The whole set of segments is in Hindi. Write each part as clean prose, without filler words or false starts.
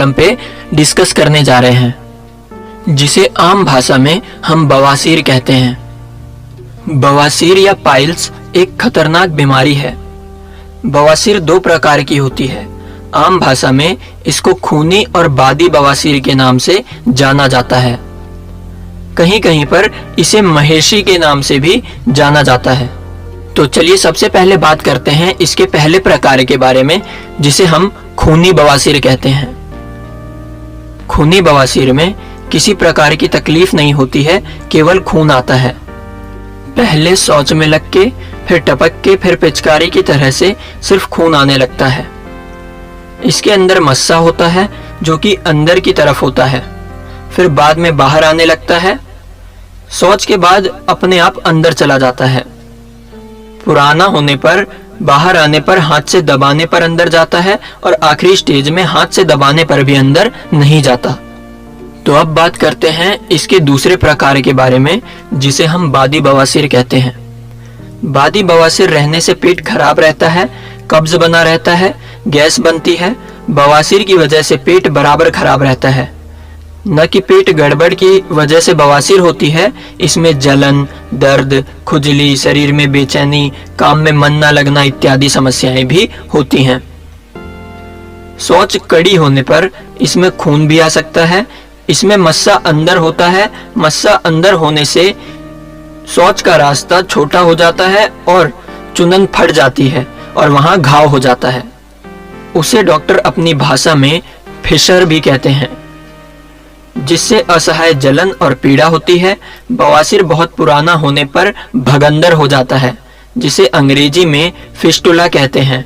आइटम पे डिस्कस करने जा रहे हैं, जिसे आम भाषा में हम बवासीर कहते हैं। बवासीर या पाइल्स एक खतरनाक बीमारी है। बवासीर दो प्रकार की होती है। आम भाषा में इसको खूनी और बादी बवासीर के नाम से जाना जाता है। कहीं कहीं पर इसे महेशी के नाम से भी जाना जाता है। तो चलिए सबसे पहले बात करते हैं इसके पहले प्रकार के बारे में, जिसे हम खूनी बवासीर कहते हैं। खूनी बवासीर में किसी प्रकार की तकलीफ नहीं होती है, केवल खून आता है। पहले शौच में लग के, फिर टपक के, फिर पिचकारी की तरह से सिर्फ खून आने लगता है। इसके अंदर मस्सा होता है जो कि अंदर की तरफ होता है, फिर बाद में बाहर आने लगता है। शौच के बाद अपने आप अंदर चला जाता है। पुराना होने पर, बाहर आने पर हाथ से दबाने पर अंदर जाता है, और आखिरी स्टेज में हाथ से दबाने पर भी अंदर नहीं जाता। तो अब बात करते हैं इसके दूसरे प्रकार के बारे में, जिसे हम बादी बवासीर कहते हैं। बादी बवासीर रहने से पेट खराब रहता है, कब्ज बना रहता है, गैस बनती है। बवासीर की वजह से पेट बराबर खराब रहता है। न कि पेट गड़बड़ की वजह से बवासीर होती है, इसमें जलन, दर्द, खुजली, शरीर में बेचैनी, काम में मन न लगना इत्यादि समस्याएं भी होती हैं। शौच कड़ी होने पर इसमें खून भी आ सकता है। इसमें मस्सा अंदर होता है। मस्सा अंदर होने से शौच का रास्ता छोटा हो जाता है और चुनन फट जाती है और वहां घाव हो जाता है। उसे डॉक्टर अपनी भाषा में फिशर भी कहते हैं, जिससे असहाय जलन और पीड़ा होती है। बवासीर बहुत पुराना होने पर भगंदर हो जाता है, जिसे अंग्रेजी में फिस्टुला कहते हैं।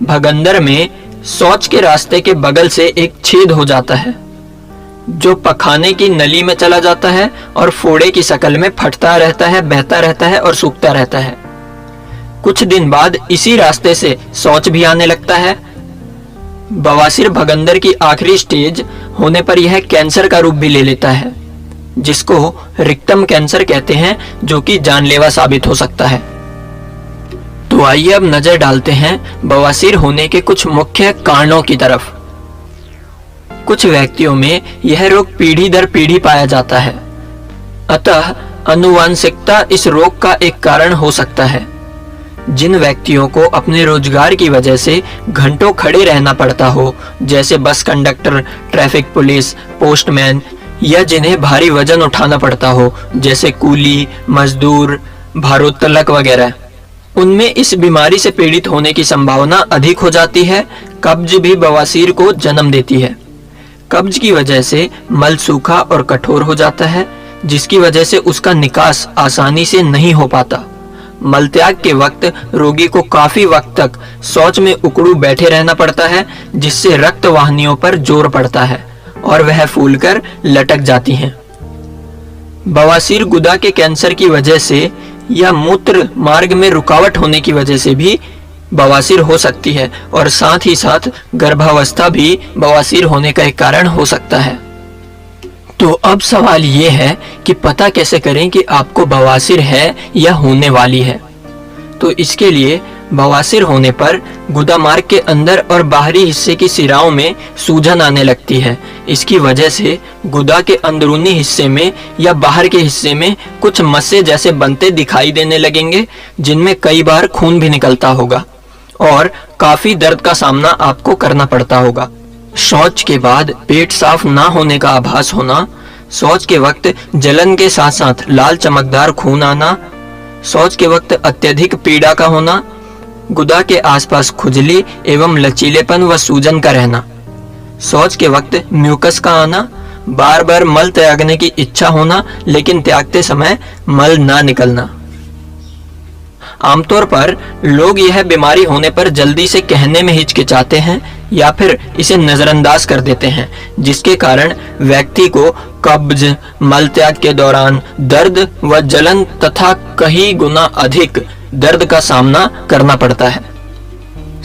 भगंदर में शौच के रास्ते के बगल से एक छेद हो जाता है, जो पखाने की नली में चला जाता है और फोड़े की शक्ल में फटता रहता है, बहता रहता है और सूखता रहता है। कुछ दिन बाद इसी रास्ते से शौच भी आने लगता है। बवासीर भगंदर की आखिरी स्टेज होने पर यह कैंसर का रूप भी ले लेता है, जिसको रिक्टम कैंसर कहते हैं, जो कि जानलेवा साबित हो सकता है। तो आइए अब नजर डालते हैं बवासीर होने के कुछ मुख्य कारणों की तरफ। कुछ व्यक्तियों में यह रोग पीढ़ी दर पीढ़ी पाया जाता है, अतः आनुवंशिकता इस रोग का एक कारण हो सकता है। जिन व्यक्तियों को अपने रोजगार की वजह से घंटों खड़े रहना पड़ता हो, जैसे bus conductor, traffic police, postman, या जिन्हें भारी वजन उठाना पड़ता हो, जैसे कूली, मजदूर, भारोत्तोलक वगैरह, उनमें इस बीमारी से पीड़ित होने की संभावना अधिक हो जाती है। कब्ज भी बवासीर को जन्म देती है। कब्ज की वजह से मल सूखा और कठोर हो जाता है, जिसकी वजह से उसका निकास आसानी से नहीं हो पाता। मलत्याग के वक्त रोगी को काफी वक्त तक शौच में उकड़ू बैठे रहना पड़ता है, जिससे रक्त वाहिनियों पर जोर पड़ता है और वह फूलकर लटक जाती हैं। बवासीर गुदा के कैंसर की वजह से या मूत्र मार्ग में रुकावट होने की वजह से भी बवासीर हो सकती है, और साथ ही साथ गर्भावस्था भी बवासीर होने का एक कारण हो सकता है। तो अब सवाल ये है कि पता कैसे करें कि आपको बवासीर है या होने वाली है। तो इसके लिए बवासीर होने पर गुदा मार्ग के अंदर और बाहरी हिस्से की सिराओं में सूजन आने लगती है। इसकी वजह से गुदा के अंदरूनी हिस्से में या बाहर के हिस्से में कुछ मस्से जैसे बनते दिखाई देने लगेंगे, जिनमें कई बार खून भी निकलता होगा और काफी दर्द का सामना आपको करना पड़ता होगा। शौच के बाद पेट साफ ना होने का आभास होना, शौच के वक्त जलन के साथ साथ लाल चमकदार खून आना, शौच के वक्त अत्यधिक पीड़ा का होना, गुदा के आसपास खुजली एवं लचीलेपन व सूजन का रहना, शौच के वक्त म्यूकस का आना, बार बार मल त्यागने की इच्छा होना लेकिन त्यागते समय मल ना निकलना। आमतौर पर लोग यह बीमारी होने पर जल्दी से कहने में हिचकिचाते हैं या फिर इसे नजरअंदाज कर देते हैं, जिसके कारण व्यक्ति को कब्ज, मल त्याग के दौरान दर्द व जलन तथा कई गुना अधिक दर्द का सामना करना पड़ता है।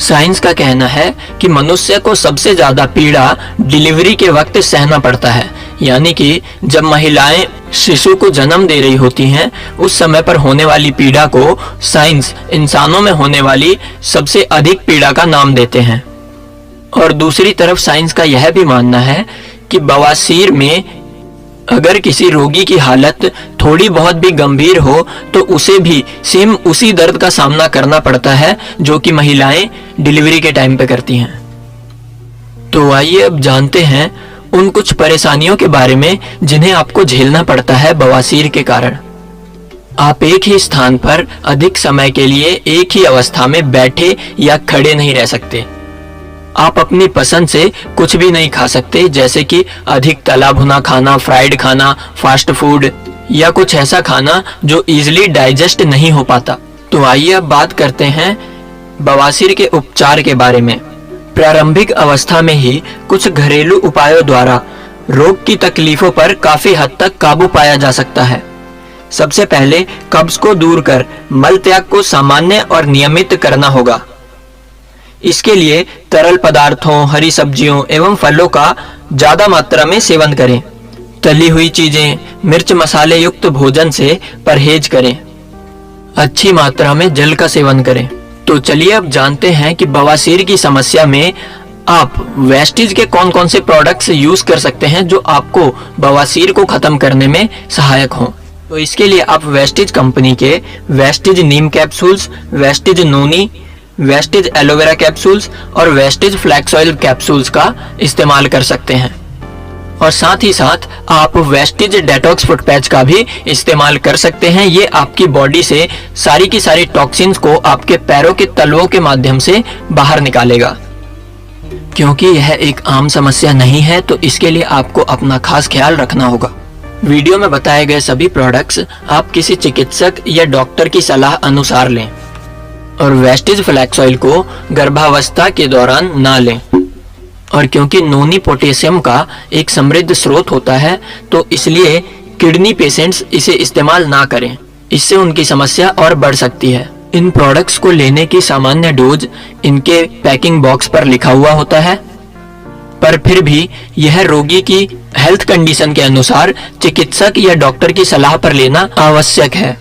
साइंस का कहना है कि मनुष्य को सबसे ज्यादा पीड़ा डिलीवरी के वक्त सहना पड़ता है, यानी कि जब महिलाएं शिशु को जन्म दे रही होती हैं, उस समय पर होने वाली पीड़ा को साइंस इंसानों में होने वाली सबसे अधिक पीड़ा का नाम देते हैं। और दूसरी तरफ साइंस का यह भी मानना है कि बवासीर में अगर किसी रोगी की हालत थोड़ी बहुत भी गंभीर हो तो उसे भी सेम उसी दर्द का सामना करना पड़ता है जो कि महिलाएं डिलीवरी के टाइम पे करती हैं। तो आइए अब जानते हैं उन कुछ परेशानियों के बारे में जिन्हें आपको झेलना पड़ता है बवासीर के कारण। आप एक ही स्थान पर अधिक समय के लिए एक ही अवस्था में बैठे या खड़े नहीं रह सकते। आप अपनी पसंद से कुछ भी नहीं खा सकते, जैसे कि अधिक तला भुना खाना, फ्राइड खाना, फास्ट फूड या कुछ ऐसा खाना जो इजीली डाइजेस्ट नहीं हो पाता। तो आइए अब बात करते हैं बवासीर के उपचार के बारे में। प्रारंभिक अवस्था में ही कुछ घरेलू उपायों द्वारा रोग की तकलीफों पर काफी हद तक काबू पाया जा सकता है। सबसे पहले कब्ज को दूर कर मल त्याग को सामान्य और नियमित करना होगा। इसके लिए तरल पदार्थों, हरी सब्जियों एवं फलों का ज्यादा मात्रा में सेवन करें। तली हुई चीजें, मिर्च मसाले युक्त भोजन से परहेज करें। अच्छी मात्रा में जल का सेवन करें। तो चलिए अब जानते हैं कि बवासीर की समस्या में आप वेस्टिज के कौन कौन से प्रोडक्ट्स यूज कर सकते हैं जो आपको बवासीर को खत्म करने में सहायक हों। तो इसके लिए आप वेस्टिज कंपनी के वेस्टिज नीम कैप्सूल्स, वेस्टिज नोनी, वेस्टिज एलोवेरा कैप्सूल्स और वेस्टिज फ्लैक्स ऑयल कैप्सूल्स का इस्तेमाल कर सकते हैं। और साथ ही साथ आप वेस्टिज डेटॉक्स फुट पैच का भी इस्तेमाल कर सकते हैं। ये आपकी बॉडी से सारी की सारी टॉक्सिन्स को आपके पैरों के तलवों के माध्यम से बाहर निकालेगा। क्योंकि यह एक आम समस्या नहीं है तो इसके लिए आपको अपना खास ख्याल रखना होगा। वीडियो में बताए गए सभी प्रोडक्ट्स आप किसी चिकित्सक या डॉक्टर की सलाह अनुसार लें और वेस्टिज फ्लैक्स ऑयल को गर्भावस्था के दौरान ना लें। और क्योंकि नोनी पोटेशियम का एक समृद्ध स्रोत होता है तो इसलिए किडनी पेशेंट्स इसे इस्तेमाल ना करें, इससे उनकी समस्या और बढ़ सकती है। इन प्रोडक्ट्स को लेने की सामान्य डोज इनके पैकिंग बॉक्स पर लिखा हुआ होता है, पर फिर भी यह रोगी की हेल्थ कंडीशन के अनुसार चिकित्सक या डॉक्टर की सलाह पर लेना आवश्यक है।